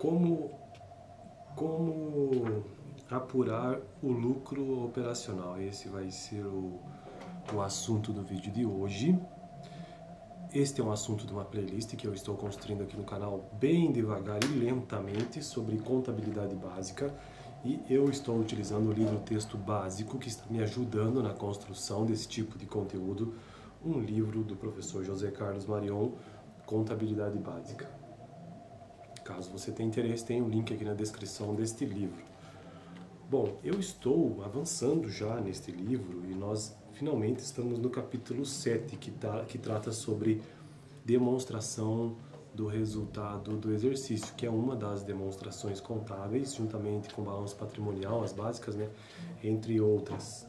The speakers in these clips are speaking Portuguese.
Como, como apurar o lucro operacional? Esse vai ser o assunto do vídeo de hoje. Este é um assunto de uma playlist que eu estou construindo aqui no canal bem devagar e lentamente sobre contabilidade básica, e eu estou utilizando o livro Texto Básico, que está me ajudando na construção desse tipo de conteúdo, um livro do professor José Carlos Marion, Contabilidade Básica. Caso você tenha interesse, tem um link aqui na descrição deste livro. Bom, eu estou avançando já neste livro e nós finalmente estamos no capítulo 7, que trata sobre demonstração do resultado do exercício, que é uma das demonstrações contábeis, juntamente com o balanço patrimonial, as básicas, né, entre outras.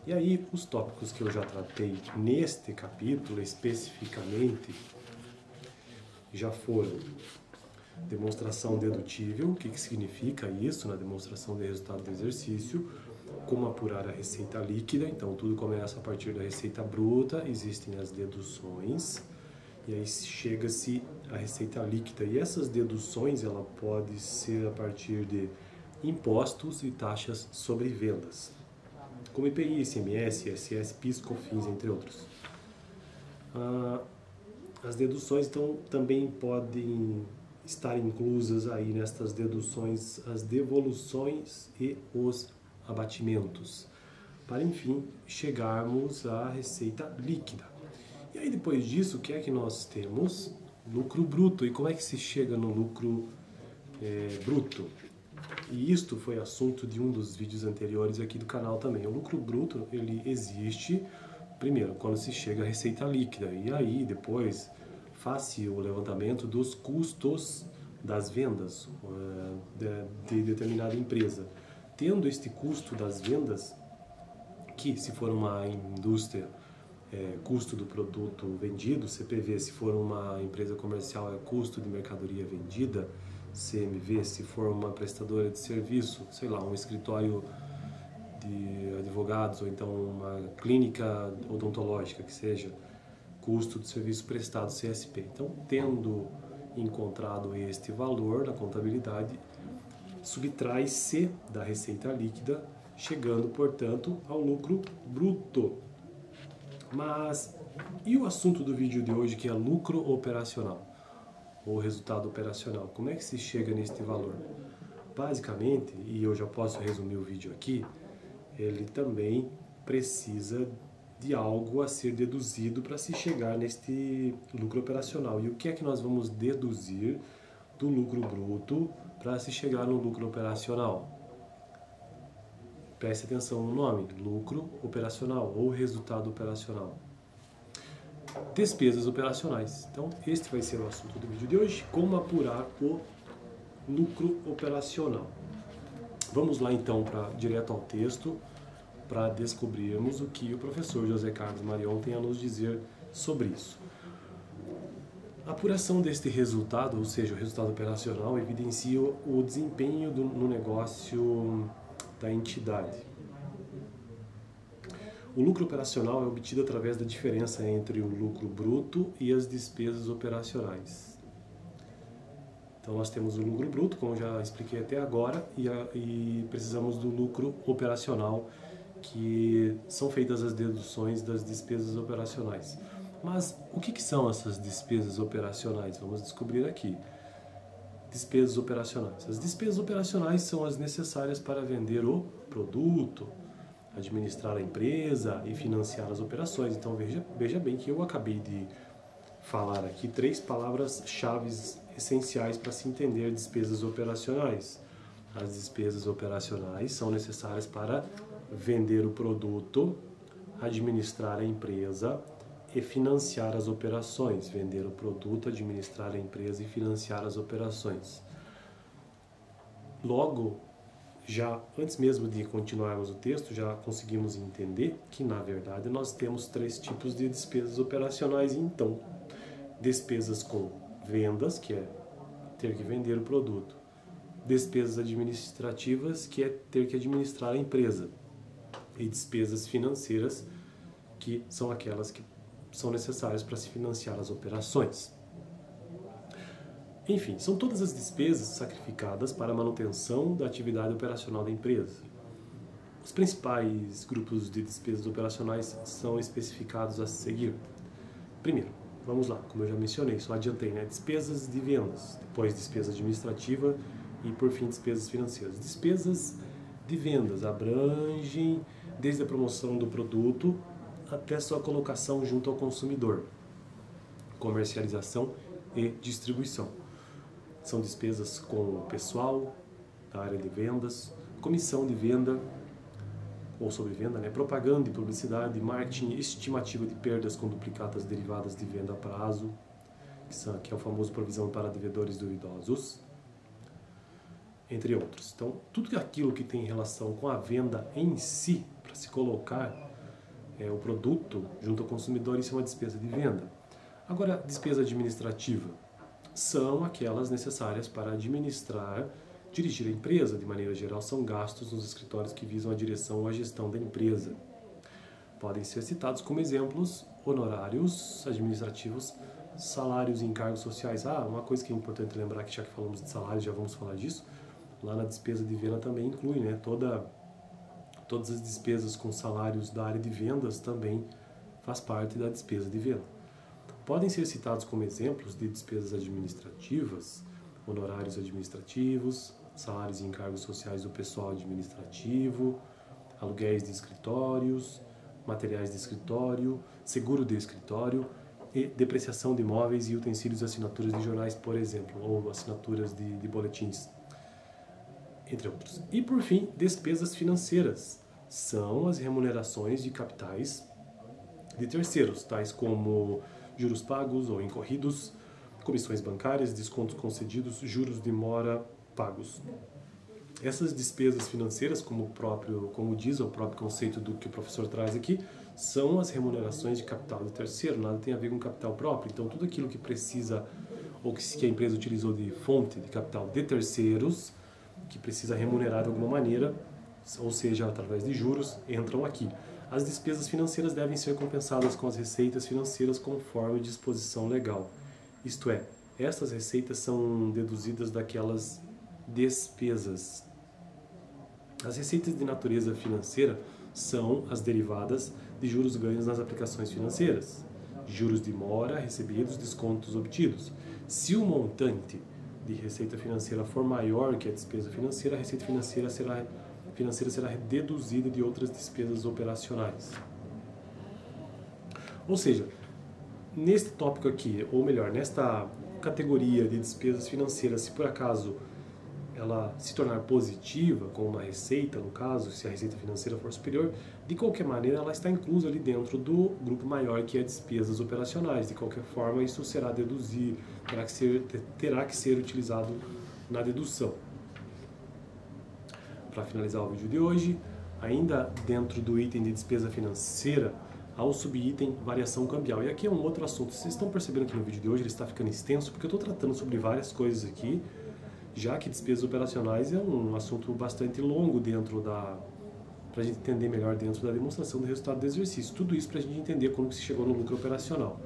E aí, os tópicos que eu já tratei neste capítulo, especificamente, já foram demonstração dedutível, o que significa isso na demonstração de resultado do exercício, como apurar a receita líquida, então tudo começa a partir da receita bruta, existem as deduções, e aí chega-se à receita líquida, e essas deduções ela pode ser a partir de impostos e taxas sobre vendas, como IPI, ICMS, ISS, PIS, COFINS, entre outros. As deduções então também podem estar inclusas aí nestas deduções as devoluções e os abatimentos, para enfim chegarmos à receita líquida. E aí depois disso, o que é que nós temos? Lucro bruto. E como é que se chega no lucro bruto? E isto foi assunto de um dos vídeos anteriores aqui do canal também. O lucro bruto, ele existe primeiro quando se chega à receita líquida, e aí depois faz-se o levantamento dos custos das vendas de determinada empresa. Tendo este custo das vendas, que se for uma indústria, custo do produto vendido, CPV, se for uma empresa comercial é custo de mercadoria vendida, CMV, se for uma prestadora de serviço, sei lá, um escritório de advogados ou então uma clínica odontológica que seja, custo de serviço prestado, CSP. Então, tendo encontrado este valor na contabilidade, subtrai-se da receita líquida, chegando, portanto, ao lucro bruto. Mas, e o assunto do vídeo de hoje, que é lucro operacional, ou resultado operacional? Como é que se chega neste valor? Basicamente, e eu já posso resumir o vídeo aqui, ele também precisa de algo a ser deduzido para se chegar neste lucro operacional. E o que é que nós vamos deduzir do lucro bruto para se chegar no lucro operacional? Preste atenção no nome, lucro operacional ou resultado operacional. Despesas operacionais. Então, este vai ser o assunto do vídeo de hoje, como apurar o lucro operacional. Vamos lá então direto ao texto, para descobrirmos o que o professor José Carlos Marion tem a nos dizer sobre isso. A apuração deste resultado, ou seja, o resultado operacional, evidencia o desempenho no negócio da entidade. O lucro operacional é obtido através da diferença entre o lucro bruto e as despesas operacionais. Então nós temos o lucro bruto, como já expliquei até agora, e precisamos do lucro operacional, que são feitas as deduções das despesas operacionais. Mas o que são essas despesas operacionais? Vamos descobrir aqui. Despesas operacionais. As despesas operacionais são as necessárias para vender o produto, administrar a empresa e financiar as operações. Então veja bem que eu acabei de falar aqui 3 palavras-chave essenciais para se entender despesas operacionais. As despesas operacionais são necessárias para vender o produto, administrar a empresa e financiar as operações. Vender o produto, administrar a empresa e financiar as operações. Logo, já antes mesmo de continuarmos o texto, já conseguimos entender que, na verdade, nós temos 3 tipos de despesas operacionais. Então, despesas com vendas, que é ter que vender o produto. Despesas administrativas, que é ter que administrar a empresa. E despesas financeiras, que são aquelas que são necessárias para se financiar as operações. Enfim, são todas as despesas sacrificadas para a manutenção da atividade operacional da empresa. Os principais grupos de despesas operacionais são especificados a seguir. Primeiro, vamos lá, como eu já mencionei, só adiantei, né? Despesas de vendas, depois despesa administrativa e, por fim, despesas financeiras. Despesas de vendas abrangem desde a promoção do produto até sua colocação junto ao consumidor, comercialização e distribuição. São despesas com o pessoal da área de vendas, comissão de venda ou sobre venda, né? Propaganda e publicidade, marketing, estimativa de perdas com duplicatas derivadas de venda a prazo, que é o famoso provisão para devedores duvidosos, entre outros. Então, tudo aquilo que tem relação com a venda em si, para se colocar o produto junto ao consumidor, isso é uma despesa de venda. Agora, despesa administrativa são aquelas necessárias para administrar, dirigir a empresa. De maneira geral, são gastos nos escritórios que visam a direção ou a gestão da empresa. Podem ser citados como exemplos honorários administrativos, salários e encargos sociais. Uma coisa que é importante lembrar, que já que falamos de salários, já vamos falar disso, lá na despesa de venda também inclui, né, todas as despesas com salários da área de vendas também faz parte da despesa de venda. Podem ser citados como exemplos de despesas administrativas, honorários administrativos, salários e encargos sociais do pessoal administrativo, aluguéis de escritórios, materiais de escritório, seguro de escritório e depreciação de imóveis e utensílios e assinaturas de jornais, por exemplo, ou assinaturas de boletins, entre outros. E, por fim, despesas financeiras. São as remunerações de capitais de terceiros, tais como juros pagos ou incorridos, comissões bancárias, descontos concedidos, juros de mora pagos. Essas despesas financeiras, como diz o próprio conceito do que o professor traz aqui, são as remunerações de capital de terceiro, nada tem a ver com capital próprio. Então, tudo aquilo que precisa, ou que a empresa utilizou de fonte de capital de terceiros, que precisa remunerar de alguma maneira, ou seja, através de juros, entram aqui. As despesas financeiras devem ser compensadas com as receitas financeiras conforme disposição legal. Isto é, estas receitas são deduzidas daquelas despesas. As receitas de natureza financeira são as derivadas de juros ganhos nas aplicações financeiras, juros de mora recebidos, descontos obtidos. Se o montante de receita financeira for maior que a despesa financeira, a receita financeira será deduzida de outras despesas operacionais. Ou seja, neste tópico aqui, ou melhor, nesta categoria de despesas financeiras, se por acaso ela se tornar positiva, com uma receita, no caso, se a receita financeira for superior, de qualquer maneira ela está inclusa ali dentro do grupo maior, que é despesas operacionais. De qualquer forma, isso será deduzido, terá que ser utilizado na dedução. Para finalizar o vídeo de hoje, ainda dentro do item de despesa financeira, há o subitem variação cambial. E aqui é um outro assunto. Vocês estão percebendo que no vídeo de hoje ele está ficando extenso, porque eu estou tratando sobre várias coisas aqui, já que despesas operacionais é um assunto bastante longo para a gente entender melhor dentro da demonstração do resultado do exercício. Tudo isso para a gente entender como se chegou no lucro operacional.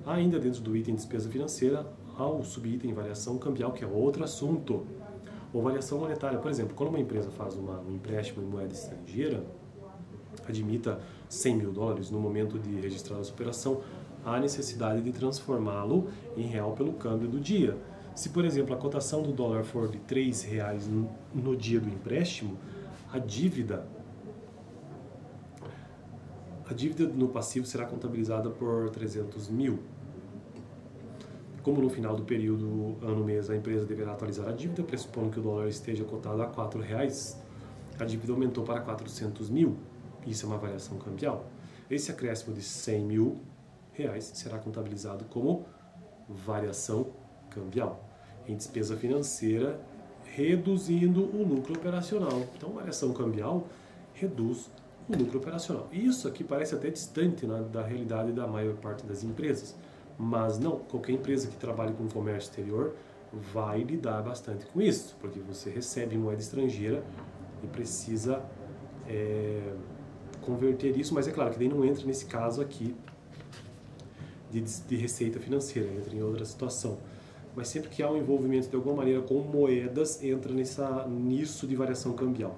Ainda dentro do item de despesa financeira, há o subitem variação cambial, que é outro assunto. Ou variação monetária, por exemplo, quando uma empresa faz um empréstimo em moeda estrangeira, admita 100 mil dólares no momento de registrar essa operação, há necessidade de transformá-lo em real pelo câmbio do dia. Se, por exemplo, a cotação do dólar for de R$3 no dia do empréstimo, a dívida no passivo será contabilizada por 300 mil. Como no final do período ano-mês a empresa deverá atualizar a dívida, pressupondo que o dólar esteja cotado a R$4, a dívida aumentou para 400 mil. Isso é uma variação cambial. Esse acréscimo de 100 mil reais será contabilizado como variação cambial em despesa financeira, reduzindo o lucro operacional. Então, variação cambial reduz o lucro operacional. Isso aqui parece até distante, né, da realidade da maior parte das empresas. Mas não, qualquer empresa que trabalhe com comércio exterior vai lidar bastante com isso, porque você recebe moeda estrangeira e precisa converter isso, mas é claro que daí não entra nesse caso aqui de receita financeira, entra em outra situação. mas sempre que há um envolvimento de alguma maneira com moedas, entra nisso de variação cambial.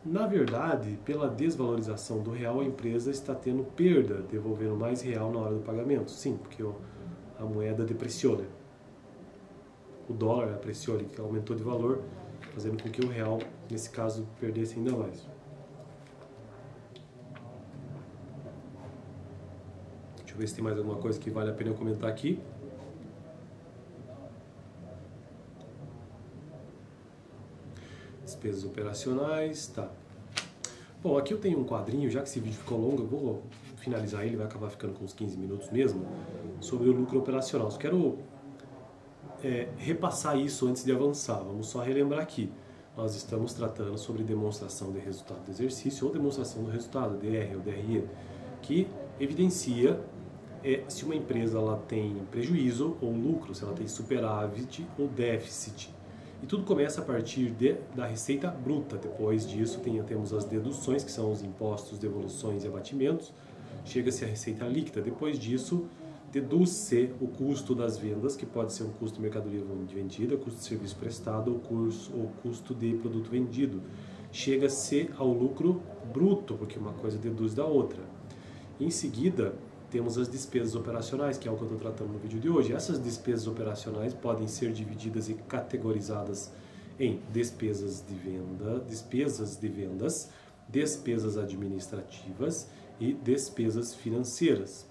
Na verdade, pela desvalorização do real, a empresa está tendo perda, devolvendo mais real na hora do pagamento. Sim, porque a moeda depreciou, né? O dólar apreciou, ele aumentou de valor, fazendo com que o real, nesse caso, perdesse ainda mais. Deixa eu ver se tem mais alguma coisa que vale a pena eu comentar aqui. Despesas operacionais, tá. Bom, aqui eu tenho um quadrinho, já que esse vídeo ficou longo, eu vou finalizar ele, vai acabar ficando com uns 15 minutos mesmo, sobre o lucro operacional. Só quero repassar isso antes de avançar. Vamos só relembrar aqui. Nós estamos tratando sobre demonstração de resultado do exercício ou demonstração do resultado, DR ou DRE, que evidencia se uma empresa ela tem prejuízo ou lucro, se ela tem superávit ou déficit. E tudo começa a partir da receita bruta. Depois disso temos as deduções, que são os impostos, devoluções e abatimentos. Chega-se à receita líquida. Depois disso, deduz-se o custo das vendas, que pode ser um custo de mercadoria vendida, custo de serviço prestado ou custo de produto vendido. Chega-se ao lucro bruto, porque uma coisa deduz da outra. Em seguida, temos as despesas operacionais, que é o que eu estou tratando no vídeo de hoje. Essas despesas operacionais podem ser divididas e categorizadas em despesas de vendas, despesas administrativas e despesas financeiras.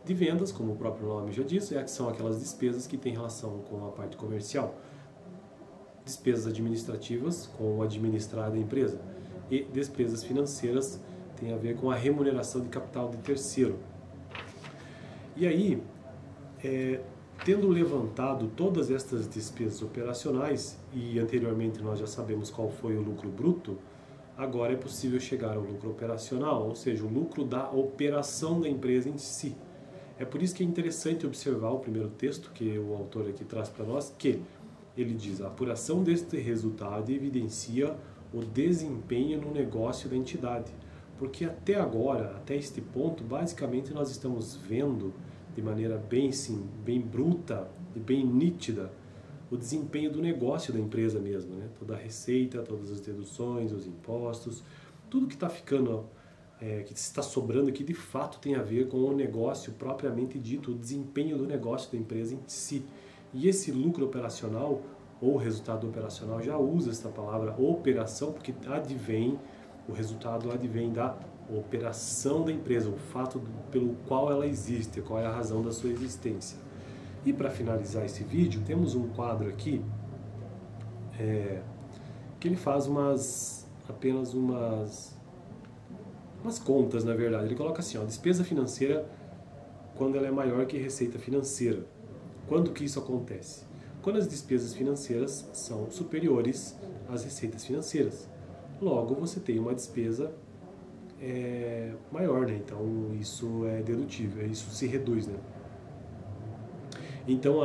De vendas, como o próprio nome já diz, são aquelas despesas que têm relação com a parte comercial. Despesas administrativas, com o administrar da empresa. E despesas financeiras têm a ver com a remuneração de capital de terceiro. E aí, tendo levantado todas estas despesas operacionais, e anteriormente nós já sabemos qual foi o lucro bruto, agora é possível chegar ao lucro operacional, ou seja, o lucro da operação da empresa em si. É por isso que é interessante observar o primeiro texto que o autor aqui traz para nós, que ele diz: a apuração deste resultado evidencia o desempenho no negócio da entidade. Porque até agora, até este ponto, basicamente nós estamos vendo de maneira bem bruta e bem nítida o desempenho do negócio da empresa mesmo, né? Toda a receita, todas as deduções, os impostos, tudo que está ficando, que está sobrando aqui, de fato tem a ver com o negócio propriamente dito, o desempenho do negócio da empresa em si. E esse lucro operacional, ou resultado operacional, já usa essa palavra operação, porque o resultado advém da operação da empresa, o fato pelo qual ela existe, qual é a razão da sua existência. E para finalizar esse vídeo, temos um quadro aqui que ele faz apenas umas contas, na verdade. Ele coloca assim, ó, despesa financeira quando ela é maior que receita financeira. Quando que isso acontece? Quando as despesas financeiras são superiores às receitas financeiras. Logo, você tem uma despesa maior, né? Então, isso é dedutível, isso se reduz, né? Então,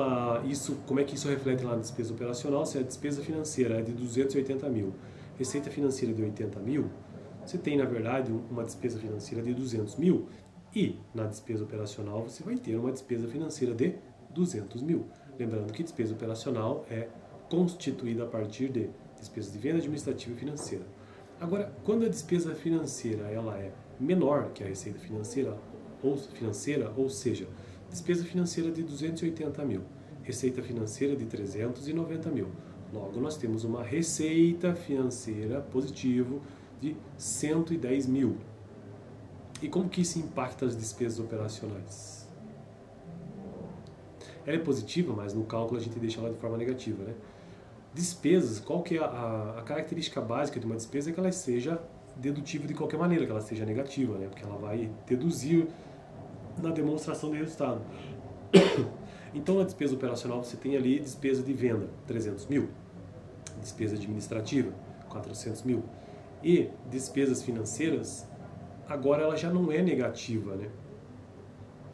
como é que isso reflete lá na despesa operacional? Se a despesa financeira é de 280 mil, receita financeira de 80 mil, você tem, na verdade, uma despesa financeira de 200 mil e, na despesa operacional, você vai ter uma despesa financeira de 200 mil. Lembrando que despesa operacional é constituída a partir de despesa de venda administrativa e financeira. Agora, quando a despesa financeira ela é menor que a receita financeira, ou seja, despesa financeira de 280 mil, receita financeira de 390 mil. Logo, nós temos uma receita financeira positivo de 110 mil. E como que isso impacta as despesas operacionais? Ela é positiva, mas no cálculo a gente deixa ela de forma negativa, né? Despesas, qual que é a característica básica de uma despesa? É que ela seja dedutível de qualquer maneira, que ela seja negativa, né? Porque ela vai deduzir na demonstração de resultado. Então, na despesa operacional, você tem ali despesa de venda, 300 mil. Despesa administrativa, 400 mil. E despesas financeiras, agora ela já não é negativa, né?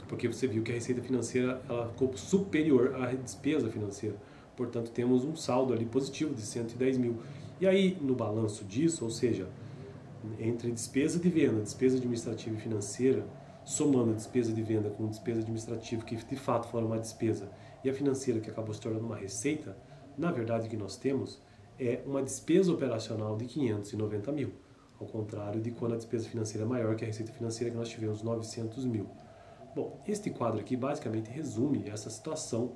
Porque você viu que a receita financeira ela ficou superior à despesa financeira. Portanto, temos um saldo ali positivo de 110 mil. E aí, no balanço disso, ou seja, entre despesa de venda, despesa administrativa e financeira, somando a despesa de venda com despesa administrativa, que de fato for uma despesa, e a financeira que acabou se tornando uma receita, na verdade o que nós temos é uma despesa operacional de 590 mil, ao contrário de quando a despesa financeira é maior que a receita financeira, que nós tivemos 900 mil. Bom, este quadro aqui basicamente resume essa situação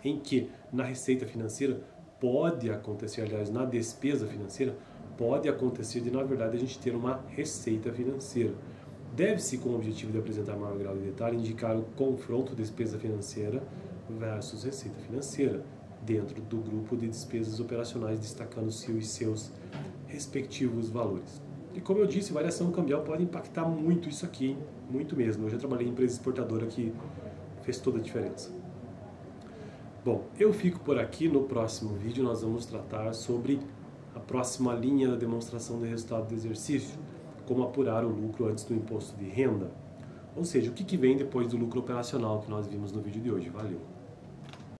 em que na receita financeira pode acontecer, aliás, na despesa financeira, pode acontecer de, na verdade, a gente ter uma receita financeira. Deve-se, com o objetivo de apresentar maior grau de detalhe, indicar o confronto despesa financeira versus receita financeira, dentro do grupo de despesas operacionais, destacando-se os seus respectivos valores. E como eu disse, variação cambial pode impactar muito isso aqui, hein? Muito mesmo. Eu já trabalhei em empresa exportadora que fez toda a diferença. Bom, eu fico por aqui. No próximo vídeo nós vamos tratar sobre a próxima linha da demonstração de resultado do exercício, como apurar o lucro antes do imposto de renda, ou seja, o que vem depois do lucro operacional que nós vimos no vídeo de hoje. Valeu!